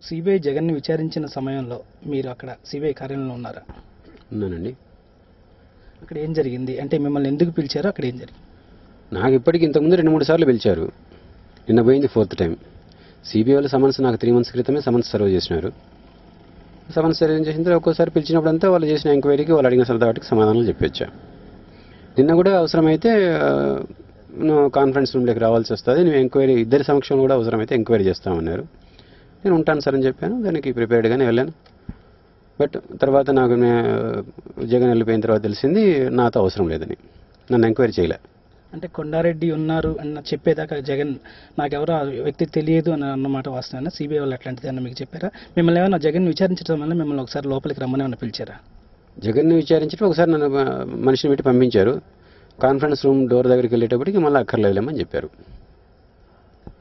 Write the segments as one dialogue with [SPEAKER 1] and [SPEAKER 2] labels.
[SPEAKER 1] CBI జగన్ని విచారించిన సమయంలో మీరు అక్కడ సిబిఐ కార్యాలయంలో ఉన్నారా?
[SPEAKER 2] ఉన్నానండి.
[SPEAKER 1] అక్కడ ఏం జరిగింది అంటే మిమ్మల్ని ఎందుకు పిలిచారో అక్కడ ఏం జరిగింది?
[SPEAKER 2] నాకు ఇప్పటికి ఇంతకుముందు 2-3 సార్లు పిలిచారు. నిన్న పోయింది 4th టైం. సిబిఐ వాళ్ళు సమన్స్ నాకు 3 months క్రితమే సమన్స్ సర్వ్ చేసినారు. సమన్స్ సర్వ్ చేసిన తర్వాత ఒక్కోసారి పిలిచినప్పుడంతా వాళ్ళు చేసిన ఎంక్వైరీకి వాళ్ళు అడిగిన వాటికి సమాధానాలు చెప్పొచ్చా. నిన్న కూడా అవసరమైతే నువ్వు కాన్ఫరెన్స్ రూమ్లోకి రావాల్సి వస్తుంది, నువ్వు ఎంక్వైరీ ఇద్దరి సమక్షంలో కూడా అవసరమైతే ఎంక్వైరీ చేస్తామన్నారు. నేను ఉంటాను సార్ అని చెప్పాను. దానికి ప్రిపేర్డ్గానే వెళ్ళాను. బట్ తర్వాత నాకు జగన్ వెళ్ళిపోయిన తర్వాత తెలిసింది నాతో అవసరం లేదని, నన్ను ఎంక్వైరీ చేయలే.
[SPEAKER 1] అంటే కొండారెడ్డి ఉన్నారు అన్న చెప్పేదాకా జగన్ నాకెవరో ఆ వ్యక్తి తెలియదు అని అన్నమాట వాస్తవైనా? సిబిఐ వాళ్ళు అట్లాంటిది అన్న మీకు చెప్పారా? మిమ్మల్ని ఏమైనా జగన్ విచారించడం వల్ల మిమ్మల్ని ఒకసారి లోపలికి రమ్మని ఏమైనా పిలిచారా?
[SPEAKER 2] జగన్ని విచారించడం ఒకసారి నన్ను మనిషిని పెట్టి పంపించారు. కాన్ఫరెన్స్ రూమ్ డోర్ దగ్గరికి వెళ్ళేటప్పటికి మళ్ళీ అక్కర్లేమని చెప్పారు.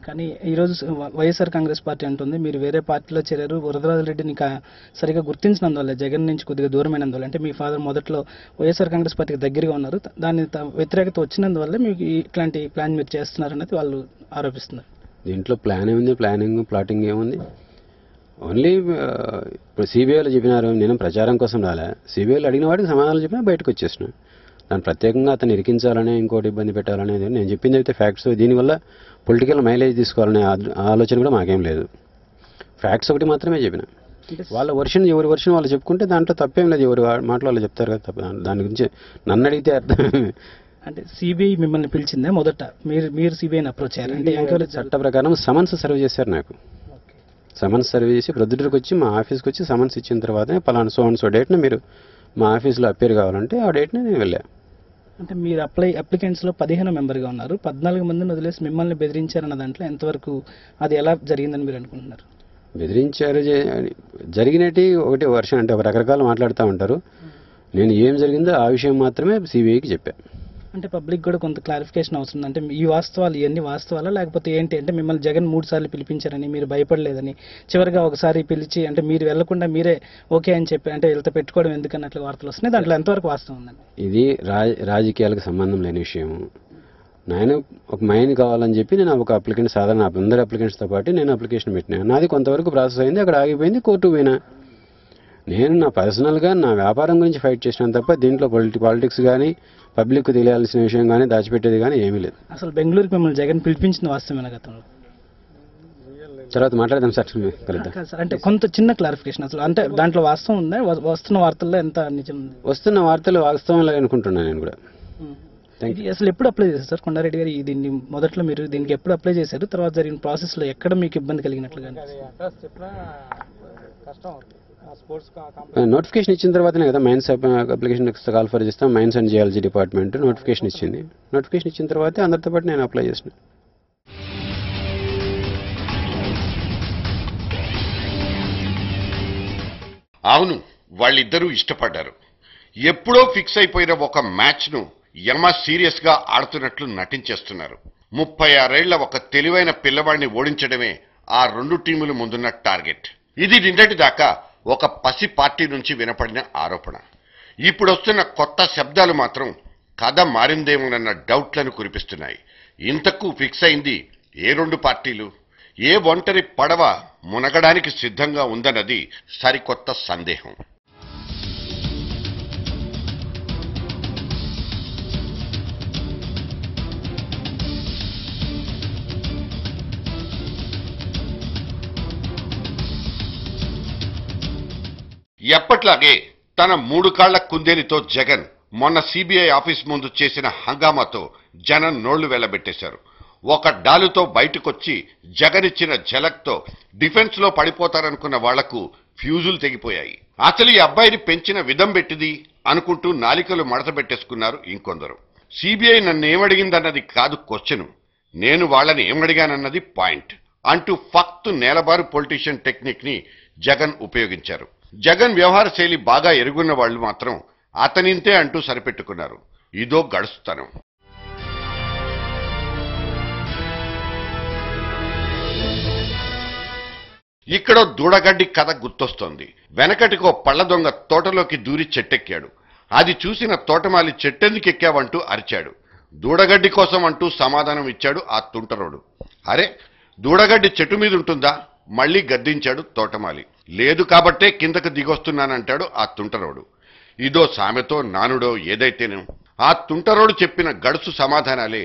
[SPEAKER 1] కానీ ఈరోజు వైఎస్ఆర్ కాంగ్రెస్ పార్టీ అంటుంది మీరు వేరే పార్టీలో చేరారు, వరదరాజరెడ్డిని సరిగా గుర్తించినందువల్ల, జగన్ నుంచి కొద్దిగా దూరమైనందువల్ల, అంటే మీ ఫాదర్ మొదట్లో వైఎస్ఆర్ కాంగ్రెస్ పార్టీకి దగ్గరగా ఉన్నారు, దాని వ్యతిరేకత వచ్చినందువల్ల మీకు ఇట్లాంటి ప్లాన్ మీరు చేస్తున్నారన్నది వాళ్ళు ఆరోపిస్తున్నారు.
[SPEAKER 2] దీంట్లో ప్లాన్ ఏముంది, ప్లాటింగ్ ఏముంది? ఓన్లీ ఇప్పుడు సిబిఐలో చెప్పినారు, నేను ప్రచారం కోసం రాలే. సిబిఐలో అడిగిన వాడికి సమాధానాలు చెప్పినా బయటకు వచ్చేసిన. దాన్ని ప్రత్యేకంగా అతను ఇరికించాలనే ఇంకోటి ఇబ్బంది పెట్టాలనేది నేను చెప్పింది అయితే ఫ్యాక్ట్స్. దీనివల్ల పొలిటికల్ మైలేజ్ తీసుకోవాలనే ఆలోచన కూడా మాకేం లేదు. ఫ్యాక్ట్స్ ఒకటి మాత్రమే చెప్పిన. వాళ్ళ వర్షన్ ఎవరి వర్షన్ వాళ్ళు చెప్పుకుంటే దాంట్లో తప్పేం లేదు. ఎవరు మాటలు వాళ్ళు చెప్తారు కదా, తప్ప దాని గురించి నన్ను అడిగితే అర్థం.
[SPEAKER 1] అంటే సిబిఐ మిమ్మల్ని పిలిచిందే మొదట, మీరు సిబిఐని అప్రోచ్ అయ్యారు అంటే ఎంక్వైరీ
[SPEAKER 2] చట్ట ప్రకారం సమన్స్ సర్వ్ చేశారు నాకు. సమన్స్ సర్వ్ చేసి ప్రొద్దుటూరుకి వచ్చి మా ఆఫీస్కి వచ్చి సమన్స్ ఇచ్చిన తర్వాతనే పలానా సో డేట్ని మీరు మా ఆఫీస్లో అప్పేర్ కావాలంటే ఆ డేట్ని నేను వెళ్ళా.
[SPEAKER 1] అంటే మీరు అప్లికెంట్స్లో 15 మెంబర్గా ఉన్నారు, 14 మందిని వదిలేసి మిమ్మల్ని బెదిరించారన్న దాంట్లో ఎంతవరకు అది ఎలా జరిగిందని మీరు అనుకుంటున్నారు?
[SPEAKER 2] బెదిరించారు జరిగినట్టు ఒకటి వర్షన్ అంటే రకరకాలు మాట్లాడుతూ ఉంటారు. నేను ఏం జరిగిందో ఆ విషయం మాత్రమే సిబిఐకి చెప్పాను.
[SPEAKER 1] అంటే పబ్లిక్ కూడా కొంత క్లారిఫికేషన్ అవసరం. అంటే ఈ వాస్తవాలు ఇవన్నీ వాస్తవాలా లేకపోతే ఏంటి? అంటే మిమ్మల్ని జగన్ 3 సార్లు పిలిపించారని, మీరు భయపడలేదని, చివరిగా ఒకసారి పిలిచి అంటే మీరు వెళ్లకుండా మీరే ఓకే అని చెప్పి అంటే వీళ్ళతో పెట్టుకోవడం ఎందుకన్నట్లు వార్తలు వస్తున్నాయి. దాంట్లో ఎంతవరకు వాస్తవం ఉందండి?
[SPEAKER 2] ఇది రాజకీయాలకు సంబంధం లేని విషయం. నేను ఒక మైన్ కావాలని చెప్పి నేను ఒక అప్లికెంట్, సాధారణ అందరి అప్లికెంట్స్తో పాటు నేను అప్లికేషన్ పెట్టినా. నాది కొంతవరకు ప్రాసెస్ అయింది, అక్కడ ఆగిపోయింది, కోర్టుకు పోయినా. నేను నా పర్సనల్గా నా వ్యాపారం గురించి ఫైట్ చేసినాను తప్ప దీంట్లో పాలిటిక్స్ కానీ పబ్లిక్ తెలియాల్సిన విషయం కానీ దాచిపెట్టేది కానీ ఏమీ లేదు.
[SPEAKER 1] అసలు బెంగళూరుకి మిమ్మల్ని జగన్ పిలిపించిన వాస్తవమైన గతంలో
[SPEAKER 2] తర్వాత మాట్లాడదాం సార్, కలుద్దాం.
[SPEAKER 1] అంటే కొంత చిన్న క్లారిఫికేషన్ అసలు అంటే దాంట్లో వాస్తవం ఉందా? వస్తున్న వార్తల్లో ఎంత నిజం?
[SPEAKER 2] వస్తున్న వార్తలు వాస్తవంలో అనుకుంటున్నాను నేను కూడా.
[SPEAKER 1] అసలు ఎప్పుడు అప్లై చేశారు సార్ కొండారెడ్డి గారు దీన్ని? మొదట్లో మీరు దీనికి ఎప్పుడు అప్లై చేశారు? తర్వాత జరిగిన ప్రాసెస్లో ఎక్కడ మీకు ఇబ్బంది కలిగినట్లుగా?
[SPEAKER 2] నోటిఫికేషన్ ఇచ్చిన తర్వాతనే కదా మైన్స్ అప్లికేషన్ కాల్ ఫర్ చేస్తాం. Mines and geology department notification ఇచ్చింది. నోటిఫికేషన్ ఇచ్చిన తర్వాతే అందరితో పాటు నేను అప్లై చేసిన.
[SPEAKER 3] అవును, వాళ్ళిద్దరూ ఇష్టపడ్డారు. ఎప్పుడో ఫిక్స్ అయిపోయిన ఒక మ్యాచ్ను యమ సీరియస్గా ఆడుతున్నట్లు నటించేస్తున్నారు. 36 ఏళ్ల ఒక తెలివైన పిల్లవాడిని ఓడించడమే ఆ 2 టీములు ముందున్న టార్గెట్. ఇది నిన్నటి దాకా ఒక పసి పార్టీ నుంచి వినపడిన ఆరోపణ. ఇప్పుడు వస్తున్న కొత్త శబ్దాలు మాత్రం కథ మారిందేమోనన్న డౌట్లను కురిపిస్తున్నాయి. ఇంతకు ఫిక్స్ అయింది ఏ 2 పార్టీలు? ఏ ఒంటరి పడవ మునగడానికి సిద్ధంగా ఉందన్నది సరికొత్త సందేహం. ఎప్పట్లాగే తన 3 కాళ్ల కుందేలితో జగన్ మొన్న సిబిఐ ఆఫీస్ ముందు చేసిన హంగామాతో జనం నోళ్లు వెళ్లబెట్టేశారు. ఒక డాలుతో బయటకొచ్చి జగన్ ఇచ్చిన ఝలక్తో డిఫెన్స్ లో పడిపోతారనుకున్న వాళ్లకు ఫ్యూజులు తెగిపోయాయి. అసలు ఈ అబ్బాయిని పెంచిన విధం పెట్టిది అనుకుంటూ నాలికలు మడతబెట్టేసుకున్నారు ఇంకొందరు. సిబిఐ నన్ను ఏమడిగిందన్నది కాదు క్వశ్చను, నేను వాళ్ళని ఏమడిగానన్నది పాయింట్ అంటూ ఫక్తు నేలబారు పొలిటీషియన్ టెక్నిక్ ని జగన్ ఉపయోగించారు. జగన్ వ్యవహార శైలి బాగా ఎరుగున్న వాళ్లు మాత్రం అతనింతే అంటూ సరిపెట్టుకున్నారు. ఇదో గడుస్తనం. ఇక్కడో దూడగడ్డి కథ గుర్తొస్తోంది. వెనకటికో పళ్ల దొంగ తోటలోకి దూరి చెట్టెక్కాడు. అది చూసిన తోటమాలి చెట్టెందుకెక్కావంటూ అరిచాడు. దూడగడ్డి కోసం అంటూ సమాధానం ఇచ్చాడు ఆ తుంటరోడు. అరే, దూడగడ్డి చెట్టు మీద ఉంటుందా మళ్లీ గద్దించాడు తోటమాలి. లేదు కాబట్టే కిందకు దిగొస్తున్నానంటాడు ఆ తుంటరోడు. ఇదో సామెతో నానుడో ఏదైతేనే ఆ తుంటరోడు చెప్పిన గడుసు సమాధానాలే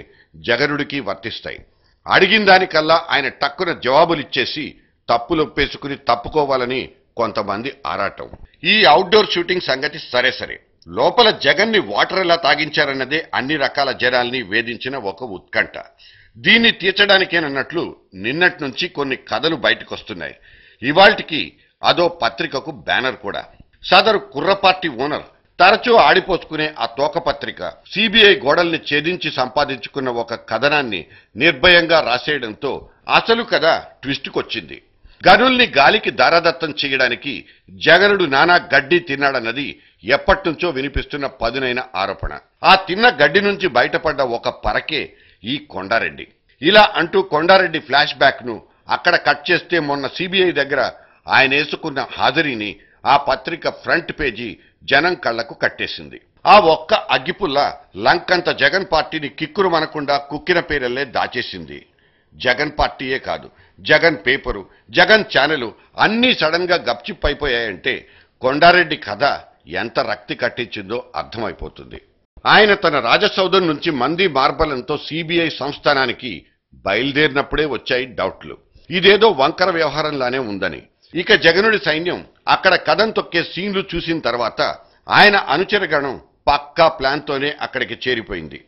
[SPEAKER 3] జగనుడికి వర్తిస్తాయి. అడిగిన దానికల్లా ఆయన టక్కున జవాబులిచ్చేసి తప్పులొప్పేసుకుని తప్పుకోవాలని కొంతమంది ఆరాటం. ఈ అవుట్డోర్ షూటింగ్ సంగతి సరే, లోపల జగన్ని వాటర్ ఎలా తాగించారన్నదే అన్ని రకాల జనాల్ని వేధించిన ఒక ఉత్కంఠ. దీన్ని తీర్చడానికేనన్నట్లు నిన్నటి నుంచి కొన్ని కథలు బయటకొస్తున్నాయి. ఇవాల్టికి అదో పత్రికకు బ్యానర్ కూడా. సదరు కుర్ర పార్టీ ఓనర్ తరచూ ఆడిపోసుకునే ఆ తోక పత్రిక సిబిఐ గోడల్ని ఛేదించి సంపాదించుకున్న ఒక కథనాన్ని నిర్భయంగా రాసేయడంతో అసలు కథ ట్విస్టుకొచ్చింది. గనుల్ని గాలికి దారాదత్తం చేయడానికి జగనుడు నానా గడ్డి తిన్నాడన్నది ఎప్పటినుంచో వినిపిస్తున్న పదునైన ఆరోపణ. ఆ తిన్న గడ్డి నుంచి బయటపడ్డ ఒక పరకే ఈ కొండారెడ్డి. ఇలా అంటూ కొండారెడ్డి ఫ్లాష్ బ్యాక్ ను అక్కడ కట్ చేస్తే మొన్న సిబిఐ దగ్గర ఆయన వేసుకున్న హాజరీని ఆ పత్రిక ఫ్రంట్ పేజీ జనం కళ్లకు కట్టేసింది. ఆ ఒక్క అగ్గిపుల్ల లంకంత జగన్ పార్టీని కిక్కురు మనకుండా కుక్కిన పేరెళ్లే దాచేసింది. జగన్ పార్టీయే కాదు, జగన్ పేపరు, జగన్ ఛానలు అన్నీ సడన్ గా గప్చిప్ అయిపోయాయంటే కొండారెడ్డి కథ ఎంత రక్తి కట్టించిందో అర్థమైపోతుంది. ఆయన తన రాజసౌధం నుంచి మంది మార్బలంతో సిబిఐ సంస్థానానికి బయలుదేరినప్పుడే వచ్చాయి డౌట్లు. ఇదేదో వంకర వ్యవహారంలానే ఉందని. ఇక జగనుడి సైన్యం అక్కడ కథం తొక్కే సీన్లు చూసిన తర్వాత ఆయన అనుచరగణం పక్కా ప్లాన్తోనే అక్కడికి చేరిపోయింది.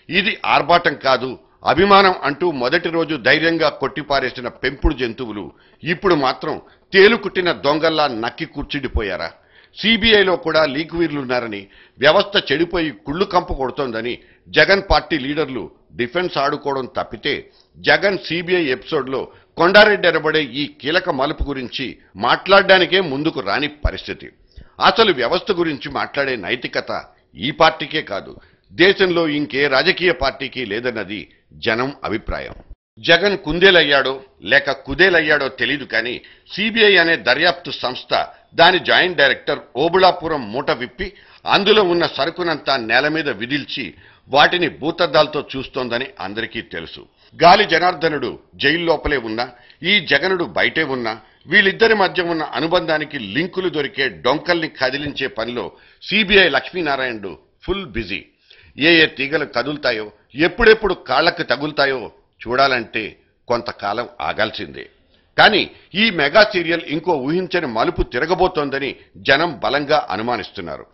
[SPEAKER 3] ఇది ఆర్భాటం కాదు, అభిమానం అంటూ మొదటి రోజు ధైర్యంగా కొట్టిపారేసిన పెంపుడు జంతువులు ఇప్పుడు మాత్రం తేలుకుట్టిన దొంగల్లా నక్కి కూర్చుండిపోయారా? సిబిఐలో కూడా లీకువీర్లున్నారని, వ్యవస్థ చెడిపోయి కుళ్ళు కంపు కొడుతోందని జగన్ పార్టీ లీడర్లు డిఫెన్స్ ఆడుకోవడం తప్పితే జగన్ సిబిఐ ఎపిసోడ్లో కొండారెడ్డి అనబడే ఈ కీలక మలుపు గురించి మాట్లాడడానికే ముందుకు రాని పరిస్థితి. అసలు వ్యవస్థ గురించి మాట్లాడే నైతికత ఈ పార్టీకే కాదు, దేశంలో ఇంకే రాజకీయ పార్టీకి లేదన్నది జనం అభిప్రాయం. జగన్ కుందేలయ్యాడో లేక కుదేలయ్యాడో తెలీదు కానీ సిబిఐ అనే దర్యాప్తు సంస్థ దాని జాయింట్ డైరెక్టర్ ఓబుళాపురం మూట విప్పి అందులో ఉన్న సరుకునంతా నేల మీద విదిల్చి వాటిని భూతద్దాలతో చూస్తోందని అందరికీ తెలుసు. గాలి జనార్దనుడు జైల్లోపలే ఉన్నా, ఈ జగనుడు బయటే ఉన్నా వీళ్ళిద్దరి మధ్య ఉన్న అనుబంధానికి లింకులు దొరికే డొంకల్ని కదిలించే పనిలో సిబిఐ లక్ష్మీనారాయణుడు ఫుల్ బిజీ. ఏ తీగలు కదులుతాయో, ఎప్పుడెప్పుడు కాళ్లకు తగులుతాయో చూడాలంటే కొంతకాలం ఆగాల్సిందే. కానీ ఈ మెగా సీరియల్ ఇంకో ఊహించని మలుపు తిరగబోతోందని జనం బలంగా అనుమానిస్తున్నారు.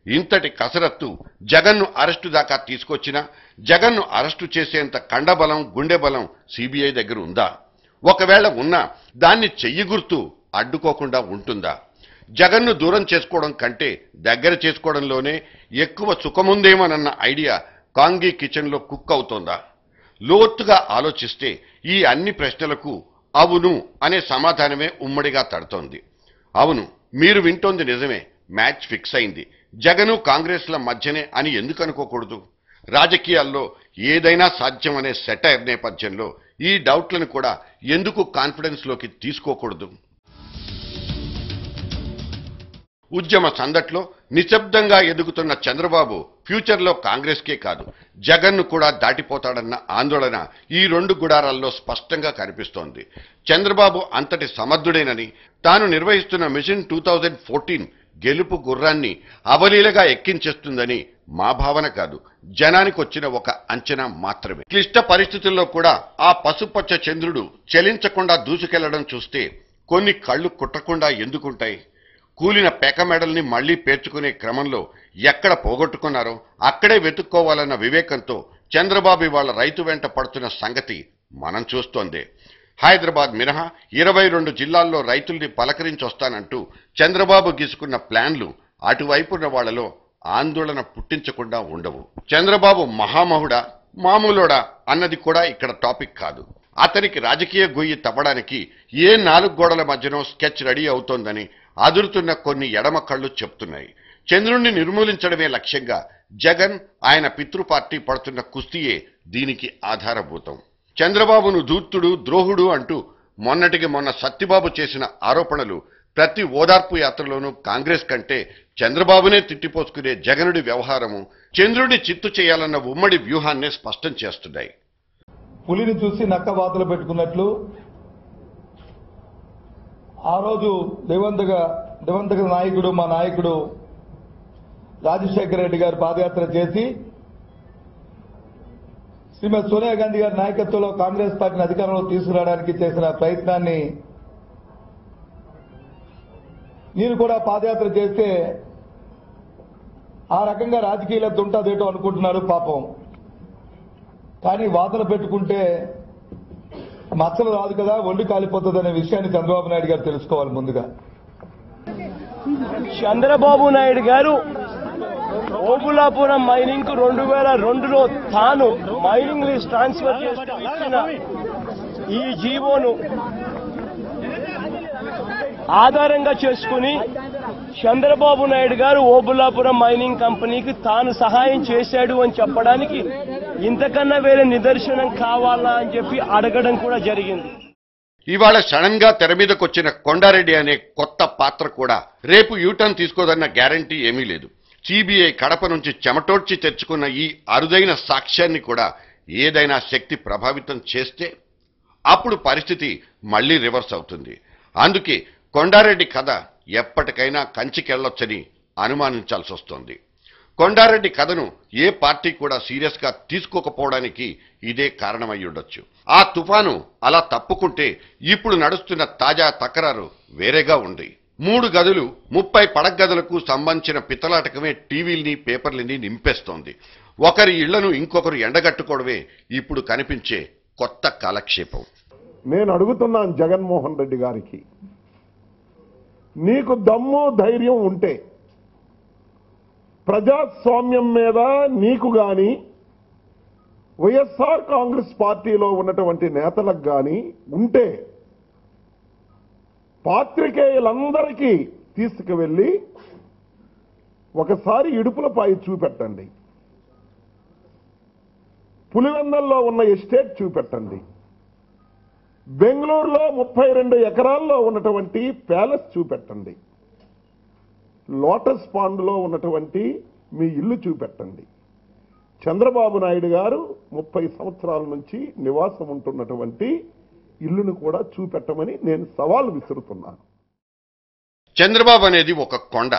[SPEAKER 3] ఇంతటి కసరత్తు జగన్ను అరెస్టు దాకా తీసుకొచ్చినా జగన్ను అరెస్టు చేసేంత కండబలం, గుండె బలం సిబిఐ దగ్గర ఉందా? ఒకవేళ ఉన్నా దాన్ని చెయ్యి గుర్తు అడ్డుకోకుండా ఉంటుందా? జగన్ను దూరం చేసుకోవడం కంటే దగ్గర చేసుకోవడంలోనే ఎక్కువ సుఖముందేమోనన్న ఐడియా కాంగీ కిచెన్లో కుక్ అవుతోందా? లోతుగా ఆలోచిస్తే ఈ అన్ని ప్రశ్నలకు అవును అనే సమాధానమే ఉమ్మడిగా తడుతోంది. అవును, మీరు వింటోంది నిజమే, మ్యాచ్ ఫిక్స్ అయింది, జగను కాంగ్రెస్ల మధ్యనే అని ఎందుకు అనుకోకూడదు? రాజకీయాల్లో ఏదైనా సాధ్యం అనే సెటైర్ నేపథ్యంలో ఈ డౌట్లను కూడా ఎందుకు కాన్ఫిడెన్స్ లోకి తీసుకోకూడదు? ఉద్యమ సందట్లో నిశ్శబ్దంగా ఎదుగుతున్న చంద్రబాబు ఫ్యూచర్లో కాంగ్రెస్కే కాదు జగన్ను కూడా దాటిపోతాడన్న ఆందోళన ఈ రెండు గుడారాల్లో స్పష్టంగా కనిపిస్తోంది. చంద్రబాబు అంతటి సమర్థుడేనని, తాను నిర్వహిస్తున్న మిషన్ 2014 గెలుపు గుర్రాన్ని అవలీలగా ఎక్కించేస్తుందని మా భావన కాదు, జనానికి వచ్చిన ఒక అంచనా మాత్రమే. క్లిష్ట పరిస్థితుల్లో కూడా ఆ పసుపచ్చ చంద్రుడు చలించకుండా దూసుకెళ్లడం చూస్తే కొన్ని కళ్ళు కుట్టకుండా ఎందుకుంటాయి? కూలిన పేక మెడల్ని మళ్లీ పేర్చుకునే క్రమంలో ఎక్కడ పోగొట్టుకున్నారో అక్కడే వెతుక్కోవాలన్న వివేకంతో చంద్రబాబు వాళ్ళ రైతు వెంట పడుతున్న సంగతి మనం చూస్తోందే. హైదరాబాద్ మినహా 22 జిల్లాల్లో రైతుల్ని పలకరించొస్తానంటూ చంద్రబాబు గీసుకున్న ప్లాన్లు అటువైపున్న వాళ్లలో ఆందోళన పుట్టించకుండా ఉండవు. చంద్రబాబు మహామహుడా మామూలుడా అన్నది కూడా ఇక్కడ టాపిక్ కాదు. అతనికి రాజకీయ గొయ్యి తవ్వడానికి ఏ 4 గోడల మధ్యనో స్కెచ్ రెడీ అవుతోందని అదురుతున్న కొన్ని ఎడమ కళ్ళు చెప్తున్నాయి. చంద్రుణ్ణి నిర్మూలించడమే లక్ష్యంగా జగన్, ఆయన పితృపార్టీ పడుతున్న కుస్తీయే దీనికి ఆధారభూతం. చంద్రబాబును ధూర్తుడు, ద్రోహుడు అంటూ మొన్నటికి మొన్న సత్యబాబు చేసిన ఆరోపణలు ప్రతి ఓదార్పు యాత్రలోనూ కాంగ్రెస్ కంటే చంద్రబాబునే తిట్టిపోసుకునే జగనుడి వ్యవహారము చంద్రుడిని చిత్తు చేయాలన్న ఉమ్మడి వ్యూహాన్నే స్పష్టం చేస్తున్నాయి.
[SPEAKER 4] పులిని చూసి నక్క వాతలు పెట్టుకున్నట్లు ఆ రోజు దివంగత నాయకుడు మా నాయకుడు రాజశేఖర రెడ్డి గారు పాదయాత్ర చేసి శ్రీమతి సోనియా గాంధీ గారి నాయకత్వంలో కాంగ్రెస్ పార్టీని అధికారంలో తీసుకురావడానికి చేసిన ప్రయత్నాన్ని నేను కూడా పాదయాత్ర చేస్తే ఆ రకంగా రాజకీయాలతో ఉంటుందేటో అనుకుంటున్నారు పాపం. కానీ వాదన పెట్టుకుంటే మచ్చలు రాదు కదా, ఒళ్ళు కాలిపోతుంది అనే విషయాన్ని చంద్రబాబు నాయుడు గారు తెలుసుకోవాలి. ముందుగా
[SPEAKER 5] చంద్రబాబు నాయుడు గారు ఓబులాపురం మైనింగ్ కు 2002లో తాను మైనింగ్ లీజ్ ట్రాన్స్ఫర్ చేస్తూ ఇచ్చిన ఈ జీవోను ఆధారంగా చేసుకుని చంద్రబాబు నాయుడు గారు ఓబులాపురం మైనింగ్ కంపెనీకి తాను సహాయం చేశాడు అని చెప్పడానికి ఇంతకన్నా వేరే నిదర్శనం కావాలా అని చెప్పి అడగడం కూడా జరిగింది.
[SPEAKER 3] ఇవాళ సడన్ గా తెర మీదకొచ్చిన కొండారెడ్డి అనే కొత్త పాత్ర కూడా రేపు యూటర్న్ తీసుకోదన్న గ్యారంటీ ఏమీ లేదు. సిబిఐ కడప నుంచి చెమటోడ్చి తెచ్చుకున్న ఈ అరుదైన సాక్ష్యాన్ని కూడా ఏదైనా శక్తి ప్రభావితం చేస్తే అప్పుడు పరిస్థితి మళ్లీ రివర్స్ అవుతుంది. అందుకే కొండారెడ్డి కథ ఎప్పటికైనా కంచికెళ్లొచ్చని అనుమానించాల్సి వస్తోంది. కొండారెడ్డి కథను ఏ పార్టీ కూడా సీరియస్ గా తీసుకోకపోవడానికి ఇదే కారణమై ఉండొచ్చు. ఆ తుఫాను అలా తప్పుకుంటే ఇప్పుడు నడుస్తున్న తాజా తకరారు వేరేగా ఉంది. 3 గదులు 30 పడగదులకు సంబంధించిన పిత్తలాటకమే టీవీల్ని పేపర్లని నింపేస్తోంది. ఒకరి ఇళ్లను ఇంకొకరు ఎండగట్టుకోవడమే ఇప్పుడు కనిపించే కొత్త కాలక్షేపం.
[SPEAKER 6] నేను అడుగుతున్నాను జగన్మోహన్ రెడ్డి గారికి, నీకు దమ్ము ధైర్యం ఉంటే ప్రజాస్వామ్యం మీద నీకు గాని వైఎస్ఆర్ కాంగ్రెస్ పార్టీలో ఉన్నటువంటి నేతలకు గాని ఉంటే పాత్రికేయులందరికీ తీసుకువెళ్లి ఒకసారి ఇడుపులపాయి చూపెట్టండి, పులివెందల్లో ఉన్న ఎస్టేట్ చూపెట్టండి, బెంగళూరులో 32 ఎకరాల్లో ఉన్నటువంటి ప్యాలెస్ చూపెట్టండి, లోటస్ పాండ్లో ఉన్నటువంటి మీ ఇల్లు చూపెట్టండి. చంద్రబాబు నాయుడు గారు 30 సంవత్సరాల నుంచి నివాసం ఉంటున్నటువంటి ఇల్లును కూడా చూపెట్టమని నేను సవాల్ విసురుతున్నాను.
[SPEAKER 3] చంద్రబాబు అనేది ఒక కొండ.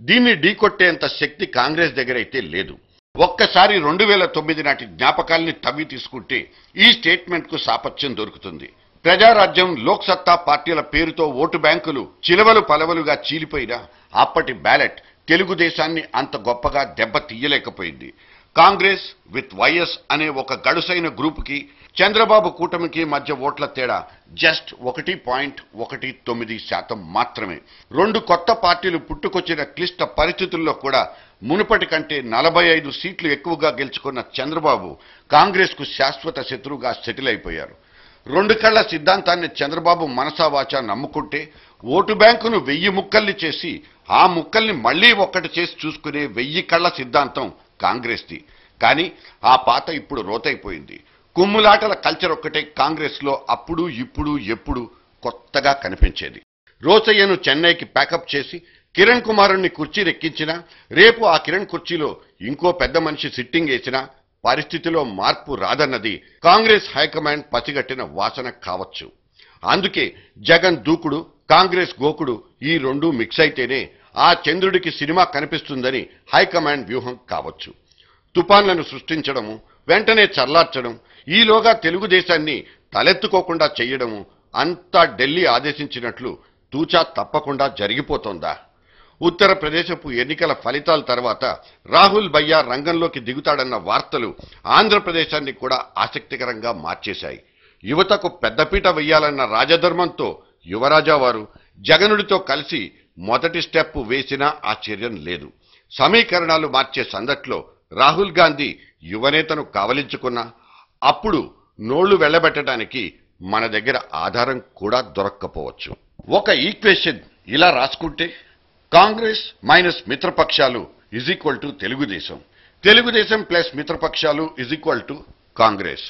[SPEAKER 3] దీన్ని ఢీకొట్టేంత శక్తి కాంగ్రెస్ దగ్గర అయితే లేదు. ఒక్కసారి 2009 నాటి జ్ఞాపకాల్ని తవ్వి తీసుకుంటే ఈ స్టేట్మెంట్ కు సాపథ్యం దొరుకుతుంది. ప్రజారాజ్యం, లోక్సత్తా పార్టీల పేరుతో ఓటు బ్యాంకులు చిలవలు పలవలుగా చీలిపోయినా అప్పటి బ్యాలెట్ తెలుగుదేశాన్ని అంత గొప్పగా దెబ్బతీయలేకపోయింది. కాంగ్రెస్ విత్ వైఎస్ అనే ఒక గడుసైన గ్రూపుకి చంద్రబాబు కూటమికి మధ్య ఓట్ల తేడా జస్ట్ 1.19% మాత్రమే. 2 కొత్త పార్టీలు పుట్టుకొచ్చిన క్లిష్ట పరిస్థితుల్లో కూడా మునుపటి కంటే 45 సీట్లు ఎక్కువగా గెలుచుకున్న చంద్రబాబు కాంగ్రెస్ కు శాశ్వత శత్రువుగా సెటిల్ అయిపోయారు. 2 కళ్ల సిద్ధాంతాన్ని చంద్రబాబు మనసావాచా నమ్ముకుంటే ఓటు బ్యాంకును 1000 ముక్కల్ని చేసి ఆ ముక్కల్ని మళ్లీ ఒక్కటి చేసి చూసుకునే 1000 కళ్ల సిద్ధాంతం కాంగ్రెస్ది. కానీ ఆ పాత ఇప్పుడు రోతైపోయింది. కుమ్ములాటల కల్చర్ ఒక్కటే కాంగ్రెస్ లో అప్పుడు ఇప్పుడు ఎప్పుడు కొత్తగా కనిపించేది. రోసయ్యను చెన్నైకి ప్యాకప్ చేసి కిరణ్ కుమారుణ్ణి కుర్చీరెక్కించినా రేపు ఆ కిరణ్ కుర్చీలో ఇంకో పెద్ద మనిషి సిట్టింగ్ వేసినా పరిస్థితిలో మార్పు రాదన్నది కాంగ్రెస్ హైకమాండ్ పసిగట్టిన వాసన కావచ్చు. అందుకే జగన్ దూకుడు, కాంగ్రెస్ గోకుడు ఈ 2 మిక్స్ అయితేనే ఆ చంద్రుడికి సినిమా కనిపిస్తుందని హైకమాండ్ వ్యూహం కావచ్చు. తుఫాన్లను సృష్టించడము, వెంటనే చల్లార్చడం, ఈలోగా తెలుగుదేశాన్ని తలెత్తుకోకుండా చేయడము అంతా ఢిల్లీ ఆదేశించినట్లు తూచా తప్పకుండా జరిగిపోతోందా? ఉత్తరప్రదేశపు ఎన్నికల ఫలితాల తర్వాత రాహుల్ భయ్యా రంగంలోకి దిగుతాడన్న వార్తలు ఆంధ్రప్రదేశాన్ని కూడా ఆసక్తికరంగా మార్చేశాయి. యువతకు పెద్దపీట వెయ్యాలన్న రాజధర్మంతో యువరాజా వారు జగనుడితో కలిసి మొదటి స్టెప్ వేసినా ఆశ్చర్యం లేదు. సమీకరణాలు మార్చే సందట్లో రాహుల్ గాంధీ యువనేతను కావలించుకున్నా అప్పుడు నోళ్లు వెళ్లబెట్టడానికి మన దగ్గర ఆధారం కూడా దొరక్కపోవచ్చు. ఒక ఈక్వేషన్ ఇలా రాసుకుంటే కాంగ్రెస్ మైనస్ మిత్రపక్షాలు = తెలుగుదేశం, తెలుగుదేశం ప్లస్ మిత్రపక్షాలు = కాంగ్రెస్.